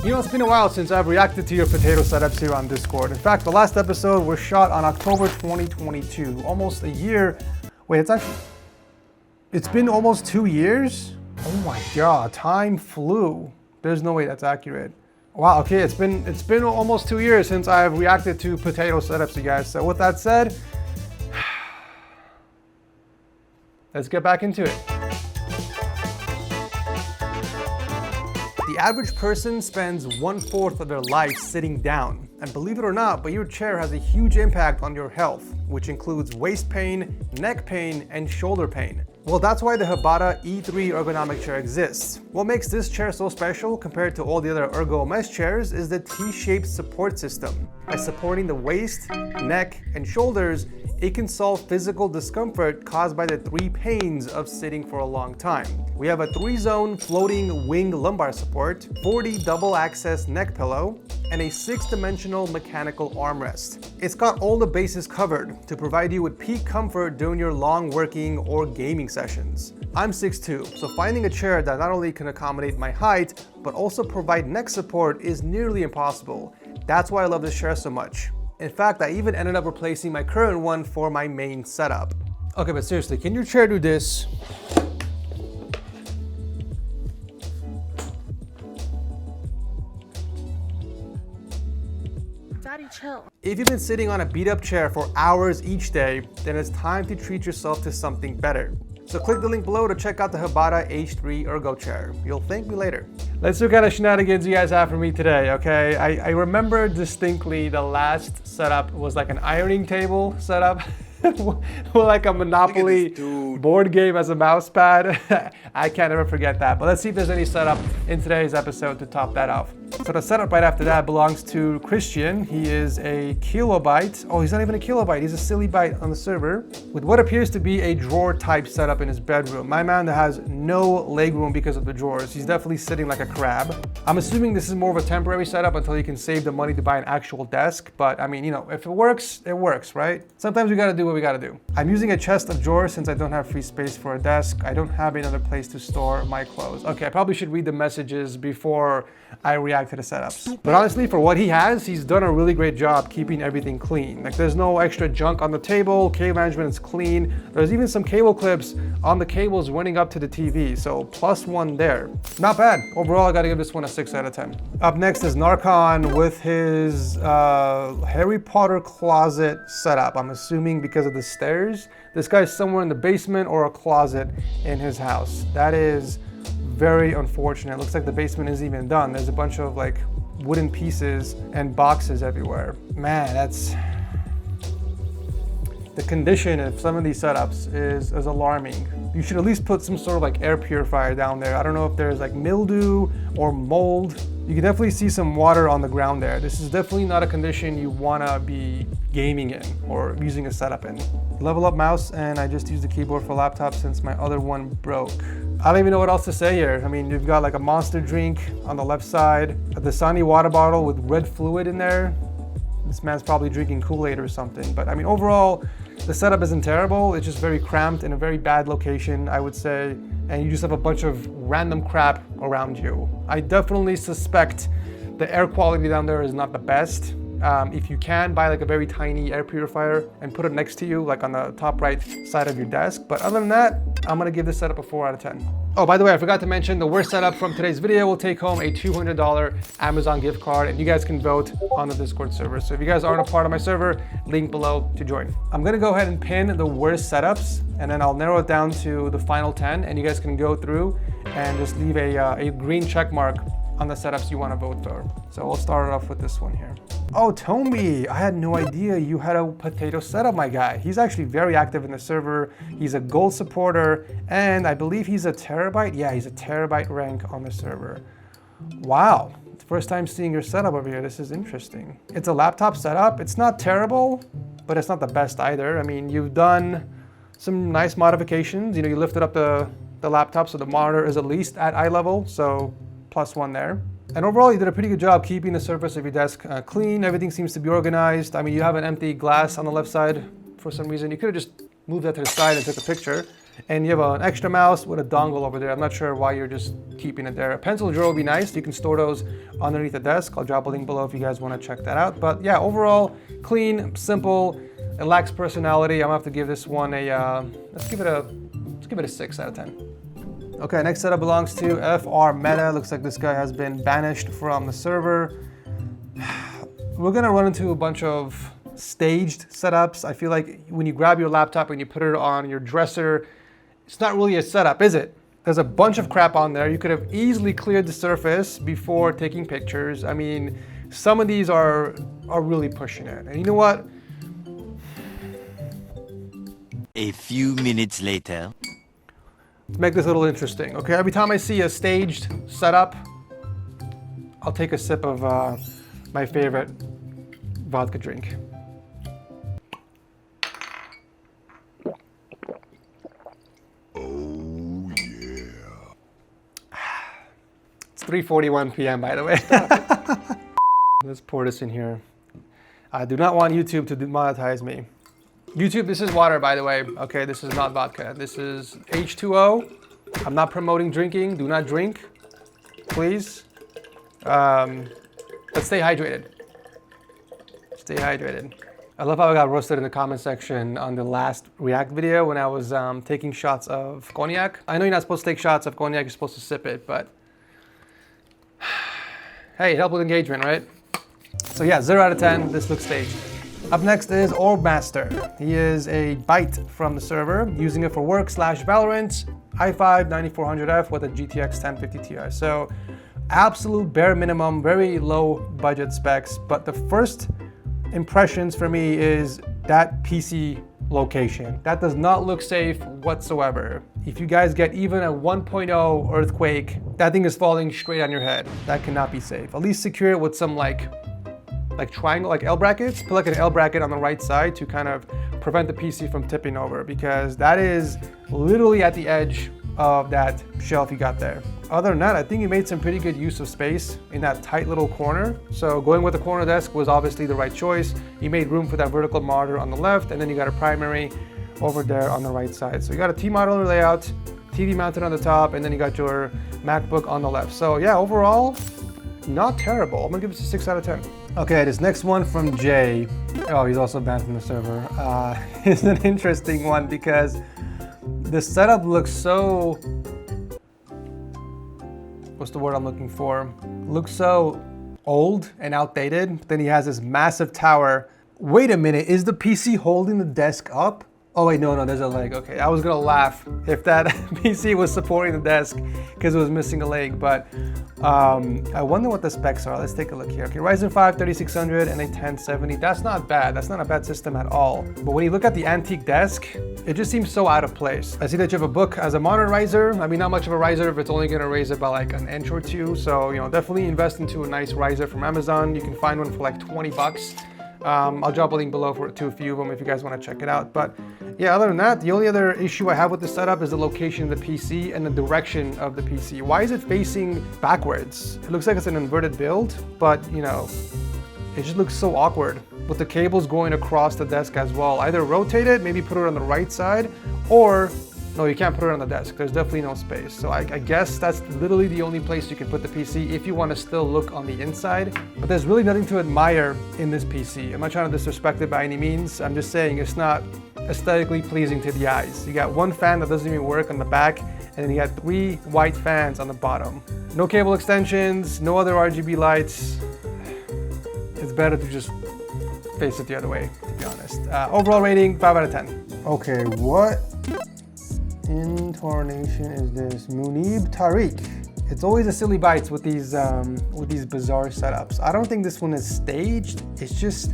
You know, it's been a while since I've reacted to your potato setups here on Discord. In fact, the last episode was shot on October 2022, almost a year. Wait, it's been almost 2 years? Oh my God, time flew. There's no way that's accurate. Wow, okay, it's been almost 2 years since I've reacted to potato setups, you guys. So with that said, let's get back into it. The average person spends 1/4 of their life sitting down. And believe it or not, but your chair has a huge impact on your health, which includes waist pain, neck pain, and shoulder pain. Well, that's why the Habata E3 ergonomic chair exists. What makes this chair so special compared to all the other ergo mesh chairs is the T-shaped support system. By supporting the waist, neck, and shoulders, it can solve physical discomfort caused by the 3 pains of sitting for a long time. We have a 3-zone floating wing lumbar support, 4D double access neck pillow, and a 6-dimensional mechanical armrest. It's got all the bases covered to provide you with peak comfort during your long working or gaming sessions. I'm 6'2", so finding a chair that not only can accommodate my height, but also provide neck support is nearly impossible. That's why I love this chair so much. In fact, I even ended up replacing my current one for my main setup. Okay, but seriously, can your chair do this? Daddy, chill. If you've been sitting on a beat up chair for hours each day, then it's time to treat yourself to something better. So click the link below to check out the Habata H3 Ergo chair. You'll thank me later. Let's see what kind of shenanigans you guys have for me today, okay? I remember distinctly the last setup was like an ironing table setup. With like a Monopoly board game as a mouse pad. I can't ever forget that. But let's see if there's any setup in today's episode to top that off. So the setup right after that belongs to Christian. He is a kilobyte. Oh, he's not even a kilobyte. He's a silly byte on the server with what appears to be a drawer type setup in his bedroom. My man has no leg room because of the drawers. He's definitely sitting like a crab. I'm assuming this is more of a temporary setup until you can save the money to buy an actual desk. But I mean, you know, if it works, right? Sometimes we gotta do what we gotta do. I'm using a chest of drawers since I don't have free space for a desk. I don't have another place to store my clothes. Okay, I probably should read the messages before I react to the setups. But honestly, for what he has, he's done a really great job keeping everything clean. Like there's no extra junk on the table, cable management is clean. There's even some cable clips on the cables running up to the TV, so +1 there. Not bad. Overall, I gotta give this one a 6 out of 10. Up next is Narcon with his Harry Potter closet setup. I'm assuming because of the stairs. This guy's somewhere in the basement or a closet in his house. That is very unfortunate. Looks like the basement isn't even done. There's a bunch of like wooden pieces and boxes everywhere. Man, that's... The condition of some of these setups is alarming. You should at least put some sort of like air purifier down there. I don't know if there's like mildew or mold. You can definitely see some water on the ground there. This is definitely not a condition you wanna be gaming in or using a setup in. Level up mouse, and I just used the keyboard for laptop since my other one broke. I don't even know what else to say here. I mean, you've got like a Monster drink on the left side, a Dasani water bottle with red fluid in there. This man's probably drinking Kool-Aid or something. But I mean, overall, the setup isn't terrible. It's just very cramped in a very bad location, I would say. And you just have a bunch of random crap around you. I definitely suspect the air quality down there is not the best. If you can, buy like a very tiny air purifier and put it next to you, like on the top right side of your desk. But other than that, I'm gonna give this setup a 4 out of 10. Oh, by the way, I forgot to mention the worst setup from today's video will take home a $200 Amazon gift card, and you guys can vote on the Discord server. So if you guys aren't a part of my server, link below to join. I'm gonna go ahead and pin the worst setups, and then I'll narrow it down to the final 10, and you guys can go through and just leave a green check mark on the setups you want to vote for. So we'll start off with this one here. Oh, Tomy, I had no idea you had a potato setup, my guy. He's actually very active in the server. He's a gold supporter, and I believe he's a terabyte. Yeah, he's a terabyte rank on the server. Wow, it's the first time seeing your setup over here. This is interesting. It's a laptop setup. It's not terrible, but it's not the best either. I mean, you've done some nice modifications. You know, you lifted up the laptop so the monitor is at least at eye level, so +1 there. And overall, you did a pretty good job keeping the surface of your desk clean. Everything seems to be organized. I mean, you have an empty glass on the left side for some reason. You could have just moved that to the side and took a picture. And you have an extra mouse with a dongle over there. I'm not sure why you're just keeping it there. A pencil drawer would be nice. You can store those underneath the desk. I'll drop a link below if you guys want to check that out. But yeah, overall, clean, simple, it lacks personality. I'm gonna have to give this one a, let's give it a 6 out of 10. Okay, next setup belongs to FR Meta. Looks like this guy has been banished from the server. We're gonna run into a bunch of staged setups. I feel like when you grab your laptop and you put it on your dresser, it's not really a setup, is it? There's a bunch of crap on there. You could have easily cleared the surface before taking pictures. I mean, some of these are really pushing it. And you know what? A few minutes later. Let's make this a little interesting. Okay, every time I see a staged setup, I'll take a sip of my favorite vodka drink. Oh yeah. It's 3:41 p.m. by the way. Let's pour this in here. I do not want YouTube to demonetize me. YouTube, this is water, by the way. Okay, this is not vodka. This is H2O. I'm not promoting drinking. Do not drink, please. But stay hydrated. Stay hydrated. I love how I got roasted in the comment section on the last React video when I was taking shots of cognac. I know you're not supposed to take shots of cognac, you're supposed to sip it, but hey, it helped with engagement, right? So yeah, 0 out of 10, this looks staged. Up next is Orbmaster. He is a byte from the server, using it for work / Valorant, i5 9400F with a GTX 1050 Ti. So absolute bare minimum, very low budget specs, but the first impressions for me is that PC location. That does not look safe whatsoever. If you guys get even a 1.0 earthquake, that thing is falling straight on your head. That cannot be safe. At least secure it with some like triangle, like L brackets. Put like an L bracket on the right side to kind of prevent the PC from tipping over, because that is literally at the edge of that shelf you got there. Other than that, I think you made some pretty good use of space in that tight little corner. So going with the corner desk was obviously the right choice. You made room for that vertical monitor on the left, and then you got a primary over there on the right side. So you got a T-modular layout, TV mounted on the top, and then you got your MacBook on the left. So yeah, overall, not terrible. I'm gonna give this a 6 out of 10. Okay, this next one from Jay. Oh, he's also banned from the server. It's an interesting one because the setup looks so, what's the word I'm looking for? Looks so old and outdated. Then he has this massive tower. Wait a minute, is the PC holding the desk up? Oh wait, no, there's a leg. Okay, I was gonna laugh if that PC was supporting the desk because it was missing a leg, but I wonder what the specs are. Let's take a look here. Okay, Ryzen 5 3600 and a 1070. That's not bad. That's not a bad system at all. But when you look at the antique desk, it just seems so out of place. I see that you have a book as a monitor riser. I mean, not much of a riser if it's only gonna raise it by like an inch or two. So, you know, definitely invest into a nice riser from Amazon. You can find one for like 20 bucks. I'll drop a link below to a few of them if you guys want to check it out. But yeah, other than that, the only other issue I have with the setup is the location of the PC and the direction of the PC. Why is it facing backwards? It looks like it's an inverted build, but you know, it just looks so awkward with the cables going across the desk as well. Either rotate it, maybe put it on the right side, or no, you can't put it on the desk. There's definitely no space. So I guess that's literally the only place you can put the PC if you want to still look on the inside. But there's really nothing to admire in this PC. I'm not trying to disrespect it by any means. I'm just saying it's not aesthetically pleasing to the eyes. You got one fan that doesn't even work on the back, and then you got 3 white fans on the bottom. No cable extensions, no other RGB lights. It's better to just face it the other way, to be honest. Overall rating, 5 out of 10. Okay, what intonation is this? Munib Tariq. It's always a silly bites with these bizarre setups. I don't think this one is staged. It's just,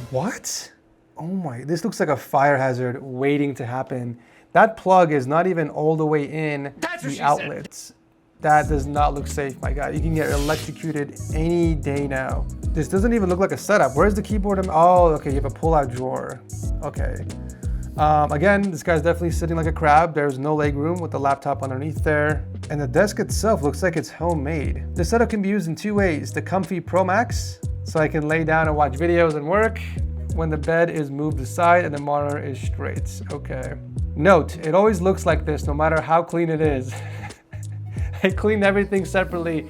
what? Oh my, this looks like a fire hazard waiting to happen. That plug is not even all the way in the outlets. That does not look safe, my God. You can get electrocuted any day now. This doesn't even look like a setup. Where's the keyboard? Oh, okay, you have a pull-out drawer. Okay. Again, this guy's definitely sitting like a crab. There's no leg room with the laptop underneath there. And the desk itself looks like it's homemade. This setup can be used in 2 ways. The Comfy Pro Max, so I can lay down and watch videos and work when the bed is moved aside and the monitor is straight. Okay. Note, it always looks like this no matter how clean it is. I cleaned everything separately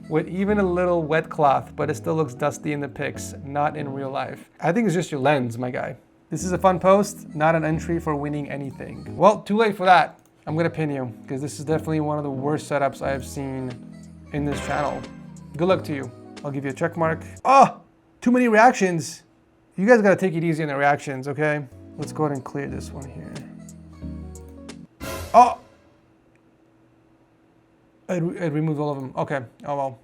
with even a little wet cloth, but it still looks dusty in the pics, not in real life. I think it's just your lens, my guy. This is a fun post, not an entry for winning anything. Well, too late for that. I'm gonna pin you, because this is definitely one of the worst setups I have seen in this channel. Good luck to you. I'll give you a check mark. Oh, too many reactions. You guys gotta take it easy on the reactions, okay? Let's go ahead and clear this one here. Oh! It removed all of them. Okay, oh well.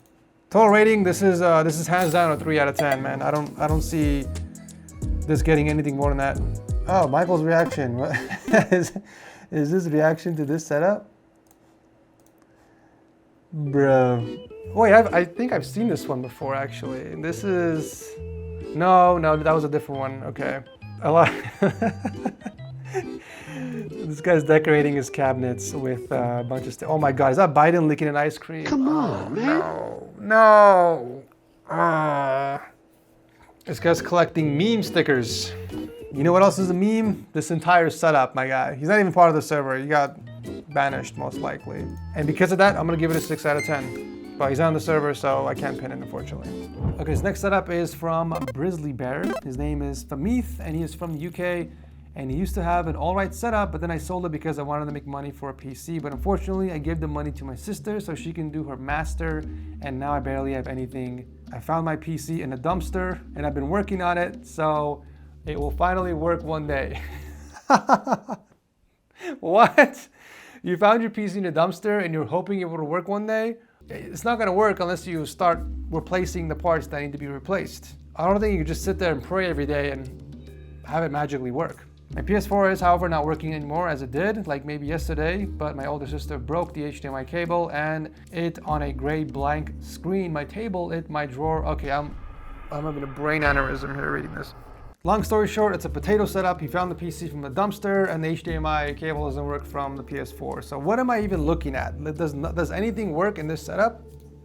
Total rating, this is hands down a 3 out of 10, man. I don't see this getting anything more than that. Oh, Michael's reaction. What is this reaction to this setup? Bro. Wait, I think I've seen this one before, actually. This is... No, that was a different one. Okay. A lot... This guy's decorating his cabinets with a bunch of stuff. Oh my God, is that Biden licking an ice cream? Come on, man. No. This guy's collecting meme stickers. You know what else is a meme? This entire setup, my guy. He's not even part of the server. He got banished, most likely. And because of that, I'm gonna give it a 6 out of 10. But he's on the server, so I can't pin it, unfortunately. Okay, his next setup is from Grizzly Bear. His name is Famith, and he is from the UK. And he used to have an alright setup, but then I sold it because I wanted to make money for a PC. But unfortunately, I gave the money to my sister so she can do her master, and now I barely have anything. I found my PC in a dumpster, and I've been working on it, so it will finally work one day. What? You found your PC in a dumpster and you're hoping it will work one day? It's not gonna work unless you start replacing the parts that need to be replaced. I don't think you can just sit there and pray every day and have it magically work. My PS4 is, however, not working anymore as it did, like maybe yesterday, but my older sister broke the HDMI cable and it on a gray blank screen. My table, my drawer. Okay, I'm having a brain aneurysm here reading this. Long story short, it's a potato setup. He found the PC from the dumpster and the HDMI cable doesn't work from the PS4. So what am I even looking at? Does anything work in this setup?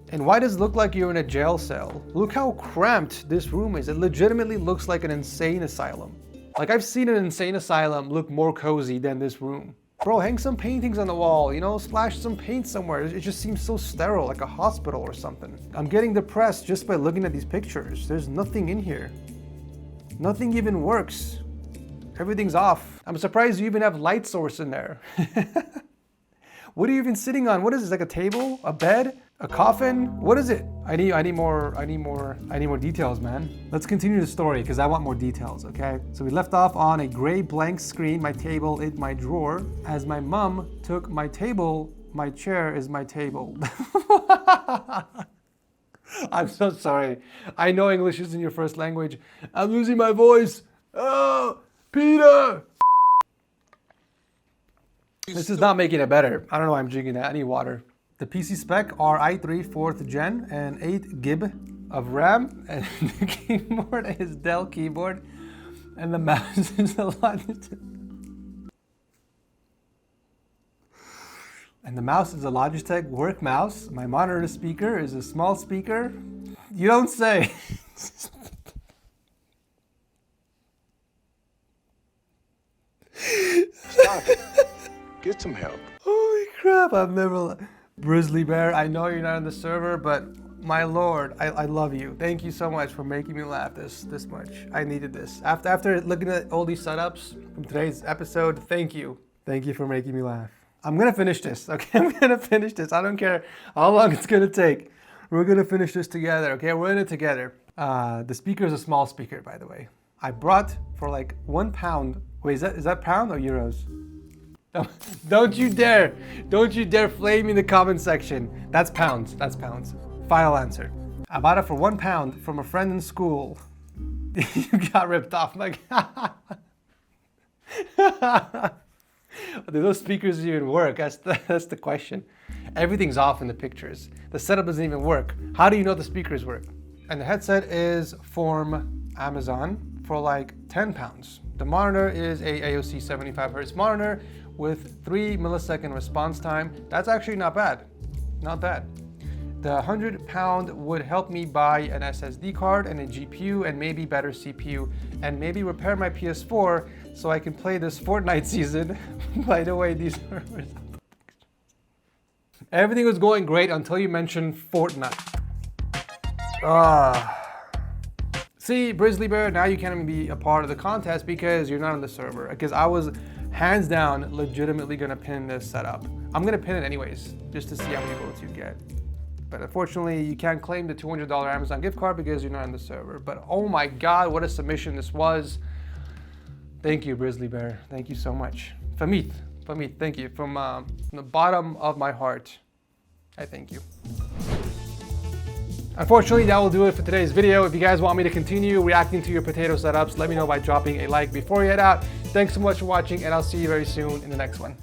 And why does it look like you're in a jail cell? Look how cramped this room is. It legitimately looks like an insane asylum. Like, I've seen an insane asylum look more cozy than this room. Bro, hang some paintings on the wall, you know, splash some paint somewhere. It just seems so sterile, like a hospital or something. I'm getting depressed just by looking at these pictures. There's nothing in here. Nothing even works. Everything's off. I'm surprised you even have light source in there. What are you even sitting on? What is this, like a table? A bed? A coffin? What is it? I need more details, man. Let's continue the story because I want more details, okay? So we left off on a gray blank screen, my table in my drawer. As my mom took my table, my chair is my table. I'm so sorry. I know English isn't your first language. I'm losing my voice. Oh, Peter! This is not making it better. I don't know why I'm drinking that. I need water. The PC spec are i3 4th gen and 8 GB of RAM, and the keyboard is Dell keyboard, and the mouse is a Logitech. And the mouse is a Logitech work mouse. My monitor speaker is a small speaker. You don't say. Stop it. Get some help. Holy crap, I've never... Grizzly Bear, I know you're not on the server, but my lord, I love you. Thank you so much for making me laugh this much. I needed this. After looking at all these setups from today's episode, thank you. Thank you for making me laugh. I'm gonna finish this, okay? I'm gonna finish this. I don't care how long it's gonna take. We're gonna finish this together, okay? We're in it together. The speaker is a small speaker, by the way. I brought for like £1. Wait, is that pound or euros? Don't you dare flame me in the comment section. That's pounds. Final answer. I bought it for £1 from a friend in school. You got ripped off, my God. Do those speakers even work? That's the question. Everything's off in the pictures. The setup doesn't even work. How do you know the speakers work? And the headset is from Amazon for like £10. The monitor is a AOC 75Hz monitor with 3 millisecond response time. That's actually not bad. Not bad. The 100 would help me buy an SSD card and a GPU and maybe better CPU and maybe repair my PS4 so I can play this Fortnite season. By the way, these servers. Everything was going great until you mentioned Fortnite. See, Brizzly Bear, now you can't even be a part of the contest because you're not on the server. Because I was hands down legitimately gonna pin this setup. I'm gonna pin it anyways, just to see how many votes you get. But unfortunately, you can't claim the $200 Amazon gift card because you're not on the server. But oh my God, what a submission this was. Thank you, Brizzly Bear. Thank you so much. Famit, thank you. From the bottom of my heart, I thank you. Unfortunately, that will do it for today's video. If you guys want me to continue reacting to your potato setups, let me know by dropping a like before you head out. Thanks so much for watching, and I'll see you very soon in the next one.